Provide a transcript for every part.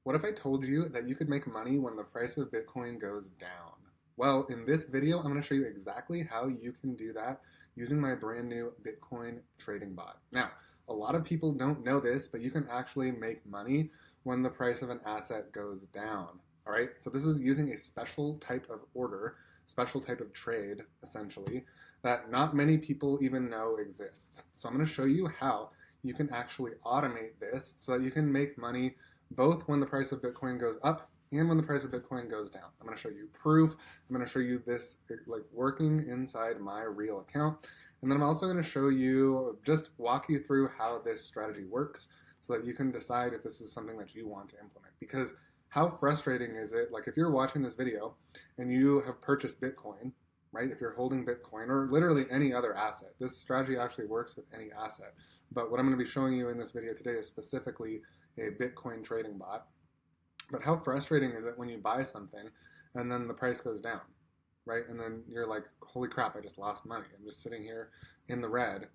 What if I told you that you could make money when the price of Bitcoin goes down? Well, in this video, I'm going to show you exactly how you can do that using my brand new Bitcoin trading bot. Now, a lot of people don't know this, but you can actually make money when the price of an asset goes down. All right, so this is using a special type of order, special type of trade, essentially, that not many people even know exists. So I'm going to show you how you can actually automate this so that you can make money both when the price of Bitcoin goes up and when the price of Bitcoin goes down. I'm going to show you proof. I'm going to show you this like working inside my real account. And then I'm also going to show you, just walk you through how this strategy works so that you can decide if this is something that you want to implement. Because how frustrating is it, like if you're watching this video and you have purchased Bitcoin, right? If you're holding Bitcoin or literally any other asset, this strategy actually works with any asset. But what I'm going to be showing you in this video today is specifically a Bitcoin trading bot. But how frustrating is it when you buy something and then the price goes down, right? And then you're like, holy crap, I just lost money. I'm just sitting here in the red,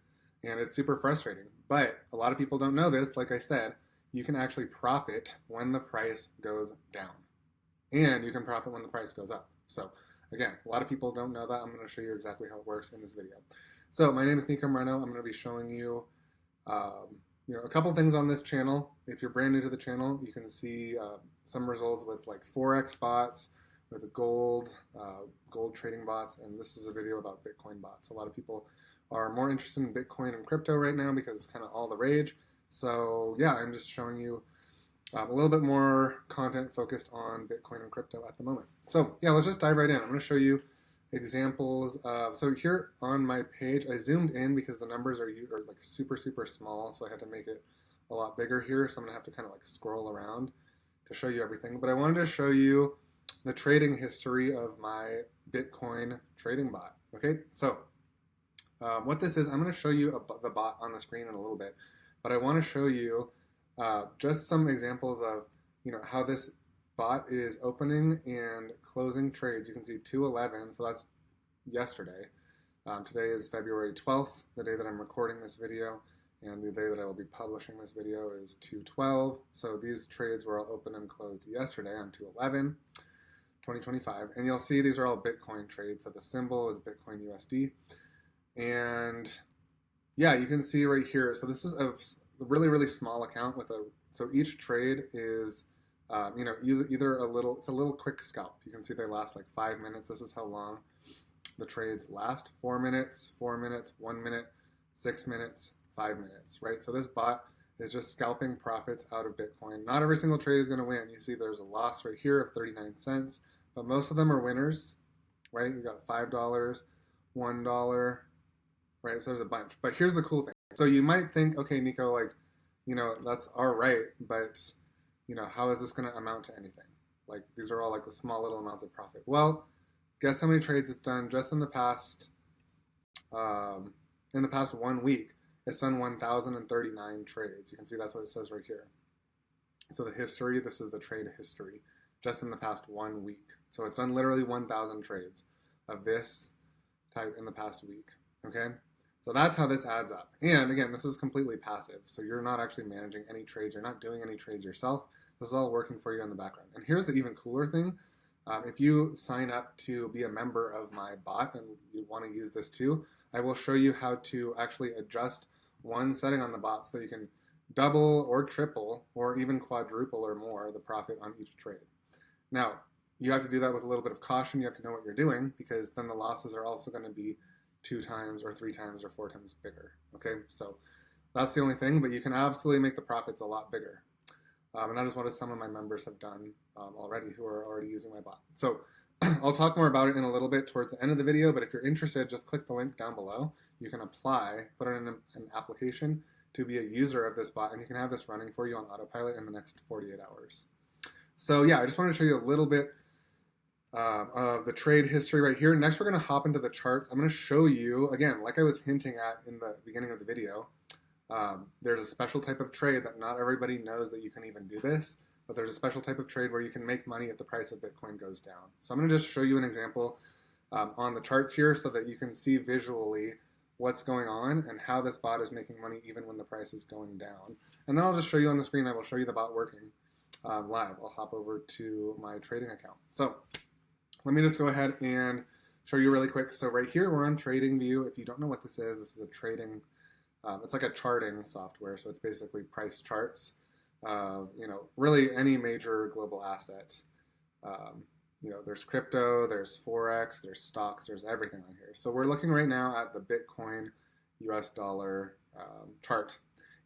and it's super frustrating. But a lot of people don't know this. Like I said, you can actually profit when the price goes down, and you can profit when the price goes up. So again, a lot of people don't know that. I'm going to show you exactly how it works in this video. So my name is Nico Moreno. I'm going to be showing you a couple things on this channel. If you're brand new to the channel, you can see some results with like forex bots, with gold trading bots, and this is a video about Bitcoin bots. A lot of people are more interested in Bitcoin and crypto right now because it's kind of all the rage. So yeah, I'm just showing you a little bit more content focused on Bitcoin and crypto at the moment. So yeah, let's just dive right in. I'm going to show you examples of, so here on my page, I zoomed in because the numbers are like super small, so I had to make it a lot bigger here, so I'm gonna have to kind of like scroll around to show you everything. But I wanted to show you the trading history of my Bitcoin trading bot. Okay, so what this is, I'm going to show you the bot on the screen in a little bit, but I want to show you just some examples of how this bot is opening and closing trades. You can see 211, so that's yesterday. Today is February 12th, the day that I'm recording this video, and the day that I will be publishing this video is 2/12. So these trades were all open and closed yesterday on 2/11, 2025. And you'll see these are all Bitcoin trades. So the symbol is Bitcoin USD. And yeah, you can see right here. So this is a really small account with so each trade is either it's a little quick scalp. You can see they last like 5 minutes. This is how long the trades last: 4 minutes, 4 minutes, 1 minute, 6 minutes, 5 minutes, right? So this bot is just scalping profits out of Bitcoin. Not every single trade is going to win. You see there's a loss right here of 39 cents, but most of them are winners, right? You got $5, $1, right? So there's a bunch. But here's the cool thing. So you might think, okay, Nico, like, that's all right, but how is this going to amount to anything? Like, these are all like small little amounts of profit. Well, guess how many trades it's done just in the past 1 week. It's done 1,039 trades. You can see that's what it says right here. So the history, this is the trade history, just in the past 1 week. So it's done literally 1,000 trades of this type in the past week, okay? So that's how this adds up. And again, this is completely passive. So you're not actually managing any trades. You're not doing any trades yourself. This is all working for you in the background. And here's the even cooler thing. If you sign up to be a member of my bot and you want to use this too, I will show you how to actually adjust one setting on the bot so that you can double or triple or even quadruple or more the profit on each trade. Now, you have to do that with a little bit of caution. You have to know what you're doing, because then the losses are also going to be 2 times or 3 times or 4 times bigger. Okay, so that's the only thing, but you can absolutely make the profits a lot bigger. And that is what some of my members have done already, who are already using my bot. So I'll talk more about it in a little bit towards the end of the video, but if you're interested, just click the link down below. You can apply, put in an application to be a user of this bot, and you can have this running for you on autopilot in the next 48 hours. So yeah, I just wanted to show you a little bit of the trade history right here. Next, we're going to hop into the charts. I'm going to show you, again, like I was hinting at in the beginning of the video, there's a special type of trade that not everybody knows that you can even do this, but there's a special type of trade where you can make money if the price of Bitcoin goes down. So I'm going to just show you an example on the charts here so that you can see visually what's going on and how this bot is making money even when the price is going down. And then I'll just show you on the screen, I will show you the bot working. live. I'll hop over to my trading account. So let me just go ahead and show you really quick. So right here, we're on Trading View. If you don't know what this is a trading, it's like a charting software. So it's basically price charts of, really any major global asset. There's crypto, there's forex, there's stocks, there's everything on here. So we're looking right now at the Bitcoin US dollar chart.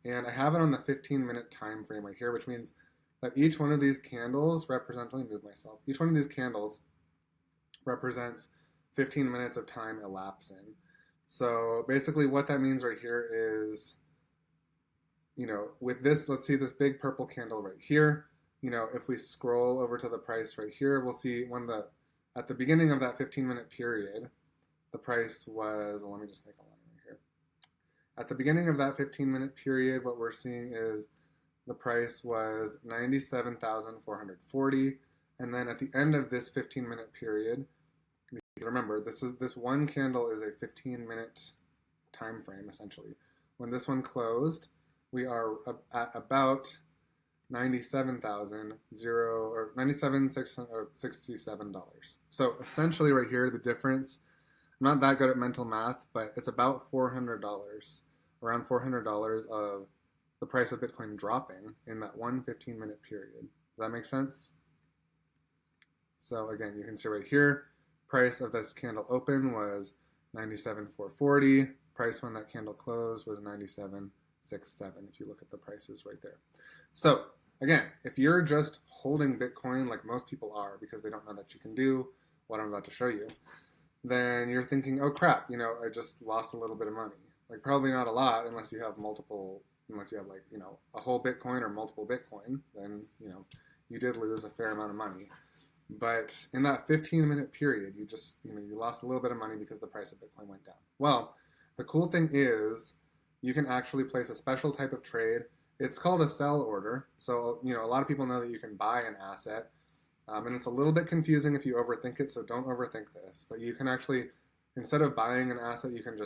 And I have it on the 15-minute time frame right here, which means that each one of these candles represents, let me move myself, each one of these candles represents 15 minutes of time elapsing. So basically what that means right here is, with this, let's see this big purple candle right here. If we scroll over to the price right here, we'll see at the beginning of that 15-minute period, the price was, well, let me just make a line right here. At the beginning of that 15-minute period, what we're seeing is the price was 97,440. And then at the end of this 15-minute period, remember, this one candle is a 15-minute time frame, essentially. When this one closed, we are at about $97,667. So essentially right here, the difference, I'm not that good at mental math, but it's about $400, around $400 of the price of Bitcoin dropping in that one 15-minute period. Does that make sense? So again, you can see right here, price of this candle open was 97,440. Price when that candle closed was 97,667, if you look at the prices right there. So again, if you're just holding Bitcoin like most people are because they don't know that you can do what I'm about to show you, then you're thinking, oh crap, I just lost a little bit of money. Like probably not a lot unless you have a whole Bitcoin or multiple Bitcoin, then, you did lose a fair amount of money. But in that 15-minute period, you lost a little bit of money because the price of Bitcoin went down. Well, the cool thing is you can actually place a special type of trade. It's called a sell order. So, a lot of people know that you can buy an asset. And it's a little bit confusing if you overthink it, so don't overthink this. But you can actually, instead of buying an asset, you can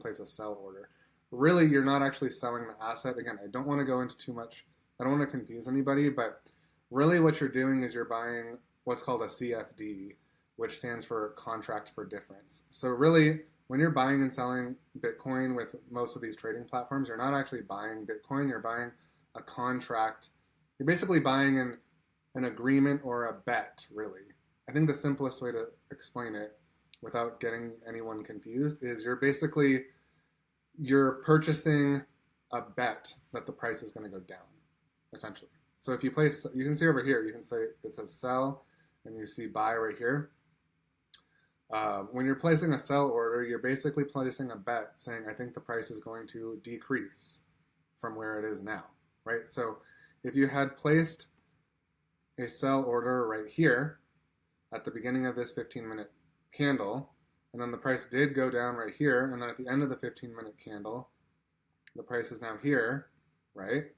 place a sell order. Really, you're not actually selling the asset. Again, I don't want to go into too much. I don't want to confuse anybody, but really what you're doing is you're buying what's called a CFD, which stands for contract for difference. So really, when you're buying and selling Bitcoin with most of these trading platforms, you're not actually buying Bitcoin, you're buying a contract. You're basically buying an agreement or a bet, really. I think the simplest way to explain it without getting anyone confused is you're purchasing a bet that the price is going to go down, essentially. So if you can see over here, you can say it says sell, and you see buy right here. When you're placing a sell order, you're basically placing a bet saying, I think the price is going to decrease from where it is now, right? So if you had placed a sell order right here at the beginning of this 15-minute candle, and then the price did go down right here, and then at the end of the 15-minute candle, the price is now here, right?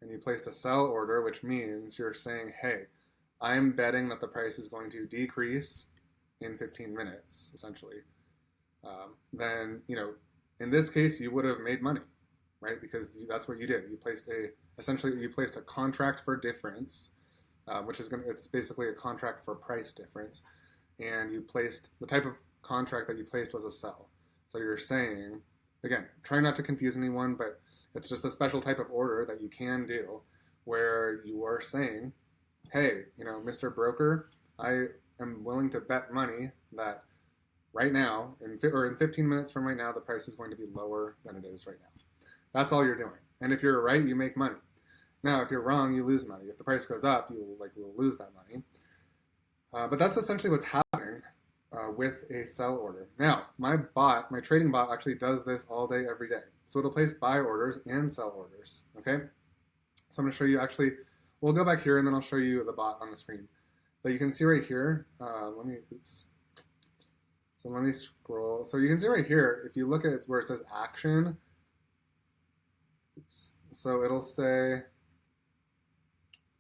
And you placed a sell order, which means you're saying, hey, I'm betting that the price is going to decrease in 15 minutes, essentially. Then, in this case, you would have made money, right? Because that's what you did. You placed a contract for difference, it's basically a contract for price difference. And you placed, the type of contract that you placed was a sell. So you're saying, again, try not to confuse anyone, but it's just a special type of order that you can do where you are saying, hey, Mr. Broker, I am willing to bet money that right now, in 15 minutes from right now, the price is going to be lower than it is right now. That's all you're doing. And if you're right, you make money. Now, if you're wrong, you lose money. If the price goes up, you will lose that money. But that's essentially what's happening with a sell order. Now, my trading bot actually does this all day, every day. So it'll place buy orders and sell orders, okay? So I'm going to show you we'll go back here and then I'll show you the bot on the screen. But you can see right here, So let me scroll. So you can see right here, if you look at where it says action, so it'll say,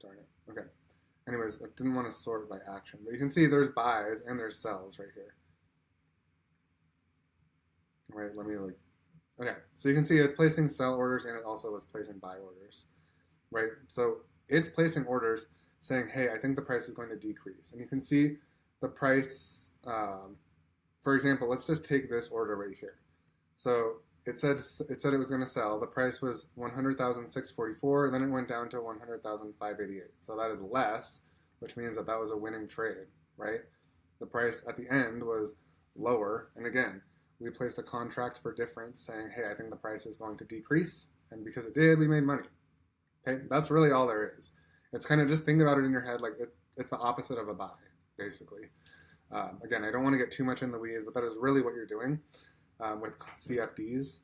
darn it, okay. Anyways, I didn't want to sort by action, but you can see there's buys and there's sells right here. Right, okay, so you can see it's placing sell orders and it also is placing buy orders, right? So it's placing orders. saying, hey, I think the price is going to decrease. And you can see the price, for example, let's just take this order right here. So it said it was going to sell. The price was 100,644. Then it went down to 100,588. So that is less, which means that was a winning trade, right? The price at the end was lower. And again, we placed a contract for difference saying, hey, I think the price is going to decrease. And because it did, we made money. Okay, that's really all there is. It's kind of just think about it in your head like it's the opposite of a buy, basically. Again, I don't want to get too much in the weeds, but that is really what you're doing with CFDs.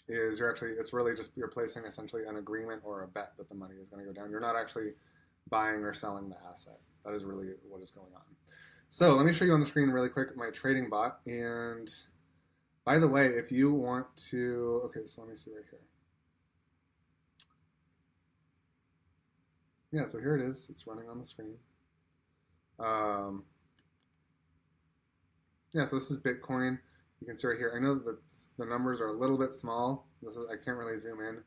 You're placing essentially an agreement or a bet that the money is going to go down. You're not actually buying or selling the asset. That is really what is going on. So let me show you on the screen really quick my trading bot. And by the way, if you want to, okay, so let me see right here. Yeah, so here it is. It's running on the screen. Yeah, so this is Bitcoin. You can see right here. I know that the numbers are a little bit small. I can't really zoom in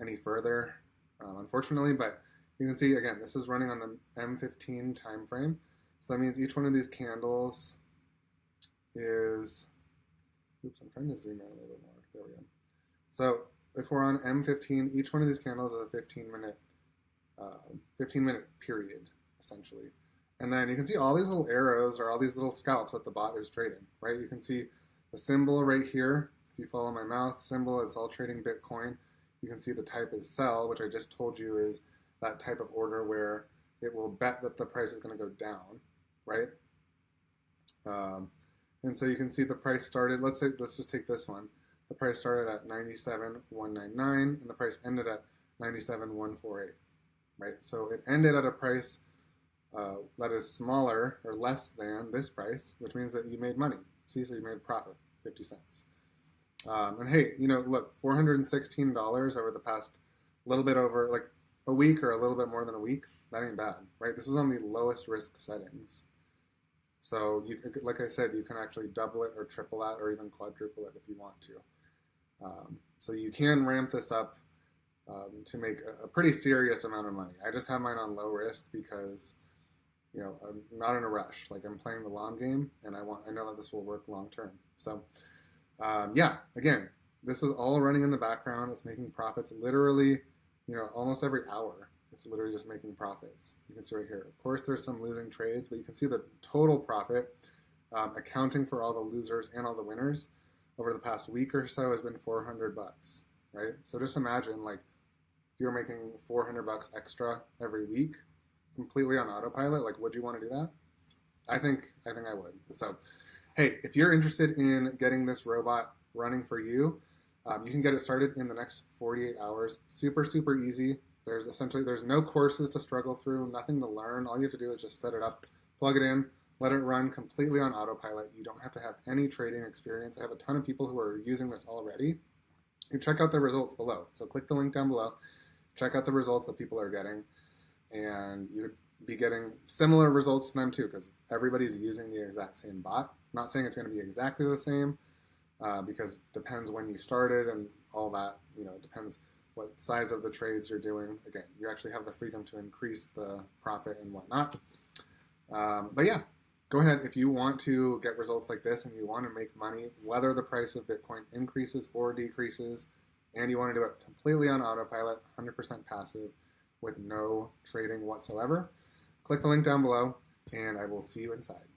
any further, unfortunately, but you can see, again, this is running on the M15 time frame. So that means each one of these candles is, oops, I'm trying to zoom in a little bit more. There we go. So if we're on M15, each one of these candles is a 15-minute period, essentially. And then you can see all these little arrows or all these little scalps that the bot is trading, right? You can see the symbol right here. If you follow my mouse, symbol is all trading Bitcoin. You can see the type is sell, which I just told you is that type of order where it will bet that the price is going to go down, right? And so you can see the price started, let's just take this one. The price started at 97,199 and the price ended at 97,148, right? So it ended at a price that is smaller or less than this price, which means that you made money. See, so you made a profit, 50 cents. And hey, look, $416 over the past little bit over like a week or a little bit more than a week. That ain't bad, right? This is on the lowest risk settings. So like I said, you can actually double it or triple that or even quadruple it if you want to. So you can ramp this up to make a pretty serious amount of money. I just have mine on low risk because I'm not in a rush. Like I'm playing the long game, and I know that this will work long term. So, yeah, again, this is all running in the background. It's making profits literally, almost every hour. It's literally just making profits. You can see right here. Of course, there's some losing trades, but you can see the total profit, accounting for all the losers and all the winners, over the past week or so has been $400, right? So just imagine, like, if you were making $400 extra every week, completely on autopilot, like, would you want to do that? I think I would. So, hey, if you're interested in getting this robot running for you, you can get it started in the next 48 hours. Super, super easy. There's no courses to struggle through, nothing to learn. All you have to do is just set it up, plug it in, let it run completely on autopilot. You don't have to have any trading experience. I have a ton of people who are using this already. You check out the results below. So click the link down below, check out the results that people are getting, and you would be getting similar results to them too, because everybody's using the exact same bot. I'm not saying it's going to be exactly the same, because it depends when you started and all that. It depends what size of the trades you're doing. Again, you actually have the freedom to increase the profit and whatnot. But yeah, go ahead if you want to get results like this and you want to make money, whether the price of Bitcoin increases or decreases, and you want to do it completely on autopilot, 100% passive, with no trading whatsoever. Click the link down below, and I will see you inside.